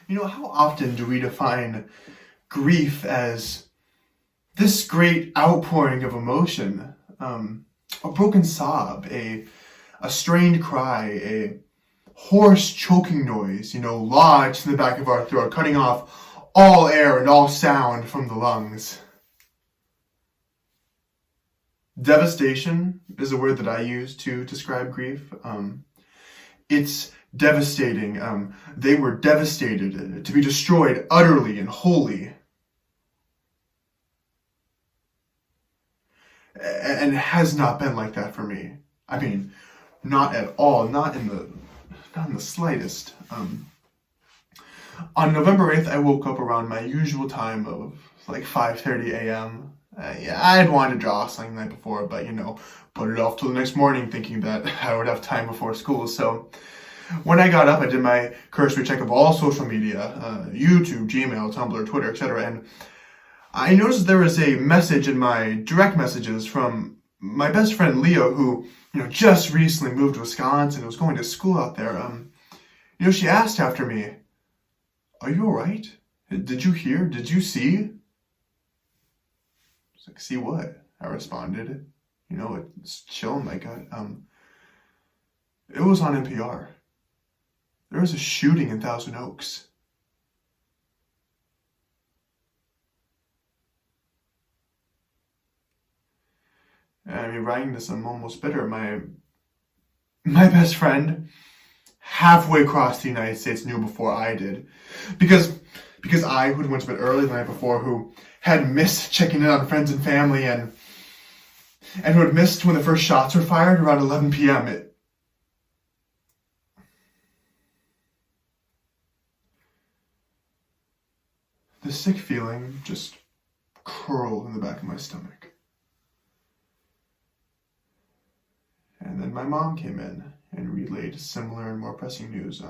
How often do we define grief as this great outpouring of emotion? A broken sob, a strained cry, a hoarse choking noise, lodged in the back of our throat, cutting off all air and all sound from the lungs. Devastation is a word that I use to describe grief. It's devastating. They were devastated, to be destroyed utterly and wholly. And it has not been like that for me. I mean, not at all. Not in the slightest. On November 8th, I woke up around my usual time of like 5:30 a.m. I had wanted to draw something the night before, but put it off till the next morning, thinking that I would have time before school. So when I got up, I did my cursory check of all social media, YouTube, Gmail, Tumblr, Twitter, etc. And I noticed there was a message in my direct messages from my best friend Leo, who just recently moved to Wisconsin and was going to school out there. She asked after me, "Are you all right? Did you hear? Did you see?" I was like, "See what?" I responded. It's chill in my gut. It was on NPR. There was a shooting in Thousand Oaks. I mean, writing this, I'm almost bitter. My best friend, halfway across the United States, knew before I did, because I, who went to bed early the night before, who had missed checking in on friends and family, and who had missed when the first shots were fired around 11 p.m. The sick feeling just curled in the back of my stomach. And then my mom came in and relayed similar and more pressing news.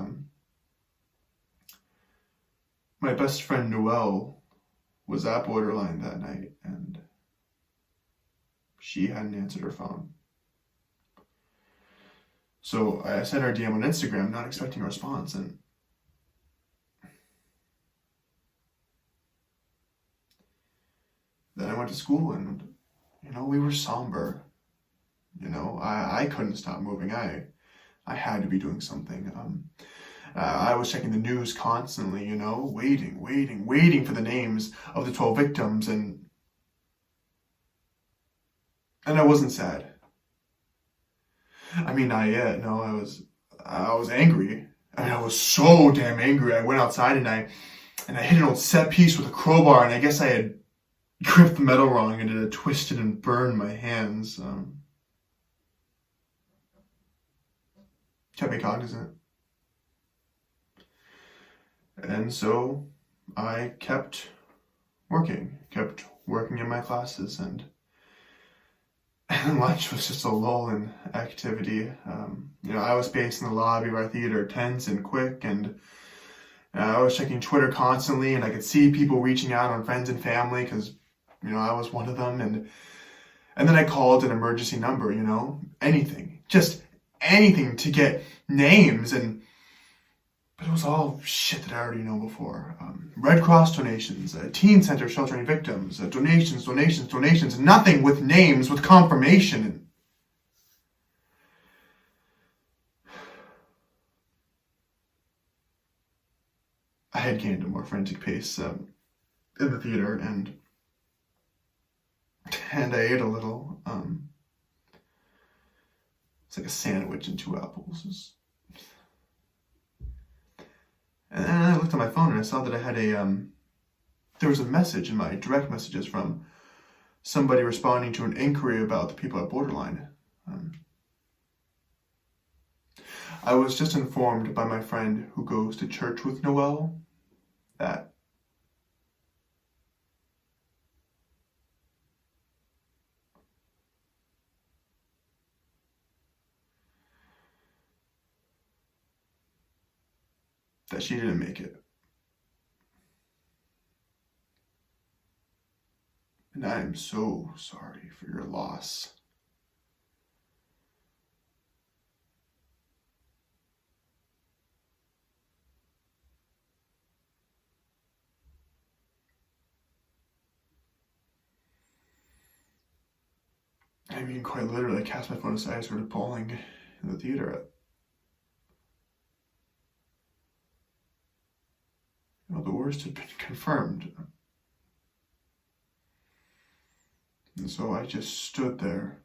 My best friend Noelle was at Borderline that night, and she hadn't answered her phone. So I sent her a DM on Instagram, not expecting a response, and then I went to school, and we were somber. I couldn't stop moving. I had to be doing something. I was checking the news constantly, waiting for the names of the 12 victims, and I wasn't sad. I mean, not yet. No, I was angry. I mean, I was so damn angry. I went outside and I hit an old set piece with a crowbar, and I guess I had gripped the metal wrong and it twisted and burned my hands. Kept me cognizant. And so I kept working in my classes, and lunch was just a lull in activity. I was pacing the lobby of our theater, tense and quick, and I was checking Twitter constantly, and I could see people reaching out on friends and family because, I was one of them, and then I called an emergency number, anything, just anything to get names, but it was all shit that I already know before. Red Cross donations, teen center sheltering victims, donations, nothing with names, with confirmation. I had gained a more frantic pace in the theater, and I ate a little. It's like a sandwich and 2 apples. And then I looked at my phone and I saw that I had there was a message in my direct messages from somebody responding to an inquiry about the people at Borderline. I was just informed by my friend who goes to church with Noelle that she didn't make it. And I am so sorry for your loss. I mean, quite literally, I cast my phone aside and started bawling in the theater. The worst had been confirmed. And so I just stood there,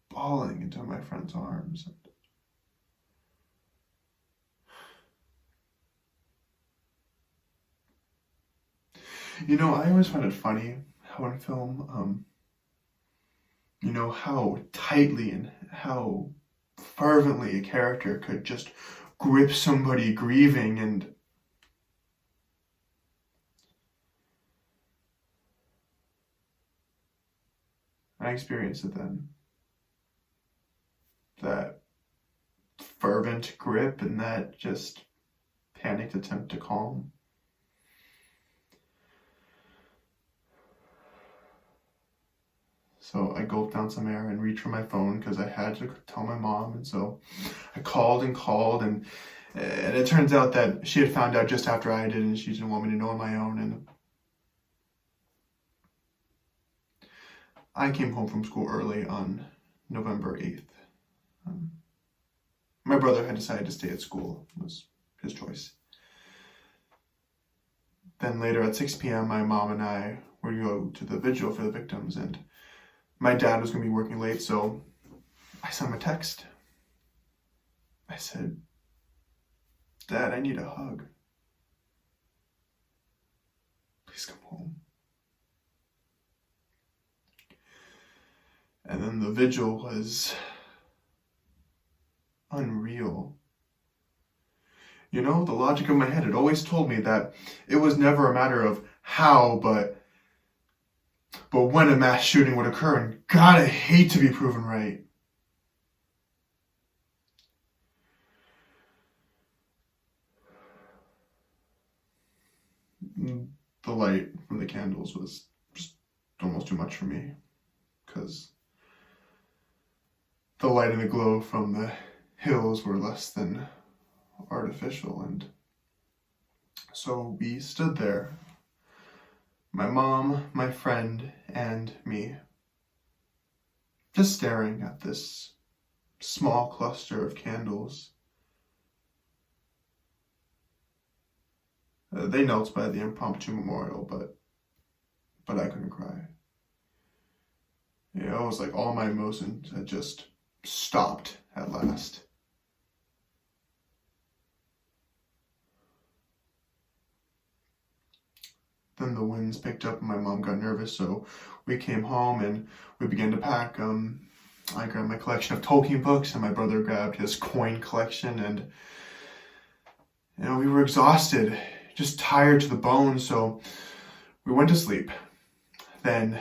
bawling into my friend's arms. I always find it funny how in film, how tightly and how fervently a character could just grip somebody grieving, and I experienced it then. That fervent grip and that just panicked attempt to calm. So I gulped down some air and reached for my phone because I had to tell my mom. And so I called, and it turns out that she had found out just after I did, and she didn't want me to know on my own. And I came home from school early on November 8th. My brother had decided to stay at school. It was his choice. Then later at 6 p.m., my mom and I were to go to the vigil for the victims, and my dad was going to be working late, so I sent him a text. I said, "Dad, I need a hug. Please come home." And then the vigil was unreal. The logic of my head had always told me that it was never a matter of how, but when a mass shooting would occur, and God, I hate to be proven right. The light from the candles was just almost too much for me, because the light and the glow from the hills were less than artificial, and so we stood there, my mom, my friend, and me, just staring at this small cluster of candles. They knelt by the impromptu memorial, but I couldn't cry. It was like all my emotions had just stopped at last. Then the winds picked up and my mom got nervous, so we came home and we began to pack. I grabbed my collection of Tolkien books and my brother grabbed his coin collection, and we were exhausted, just tired to the bone, so we went to sleep. Then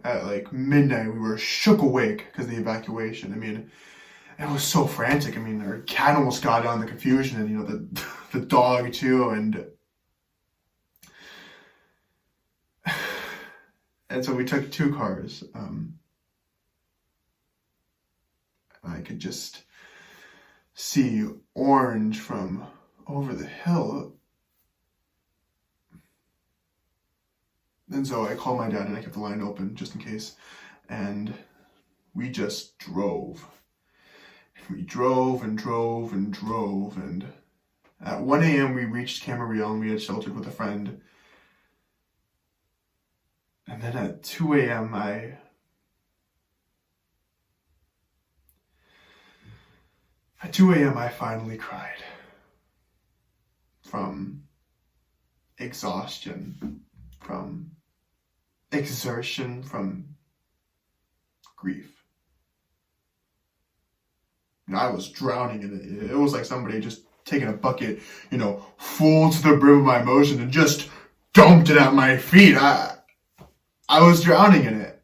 at like midnight we were shook awake because of the evacuation. It was so frantic. Our cat almost got on the confusion, and the dog too, and so we took two cars. I could just see orange from over the hill. And so I called my dad and I kept the line open just in case. And we just drove. We drove and drove and drove. And at 1 a.m. we reached Camarillo and we had sheltered with a friend. And then at 2 a.m. I finally cried. From exhaustion, from exertion, from grief. I was drowning in it. It was like somebody just taking a bucket, full to the brim of my emotion and just dumped it at my feet. I was drowning in it.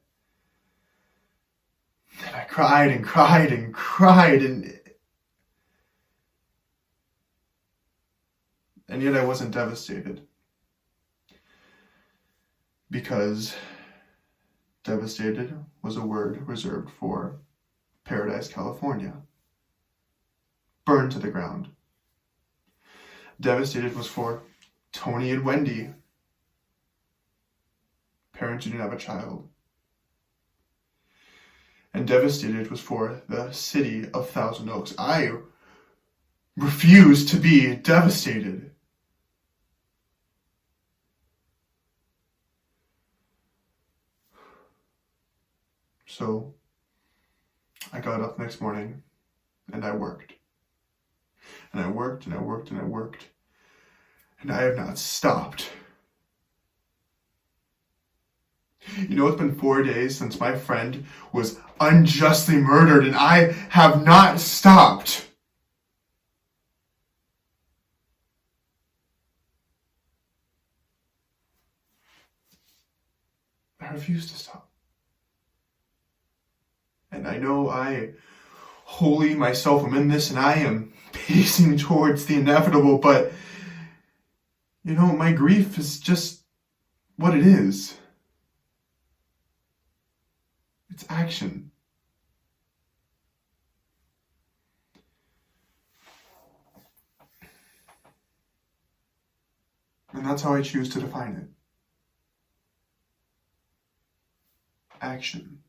And I cried and cried and cried, and yet I wasn't devastated. Because devastated was a word reserved for Paradise, California. Burned to the ground. Devastated was for Tony and Wendy, parents who didn't have a child. and devastated was for the city of Thousand Oaks. I refuse to be devastated. So I got up next morning and I worked. And I worked and I worked and I worked. And I have not stopped. You know, it's been 4 days since my friend was unjustly murdered, and I have not stopped. I refuse to stop. And I know I wholly myself am in this, and I am pacing towards the inevitable, but, you know, my grief is just what it is. It's action. And that's how I choose to define it. Action.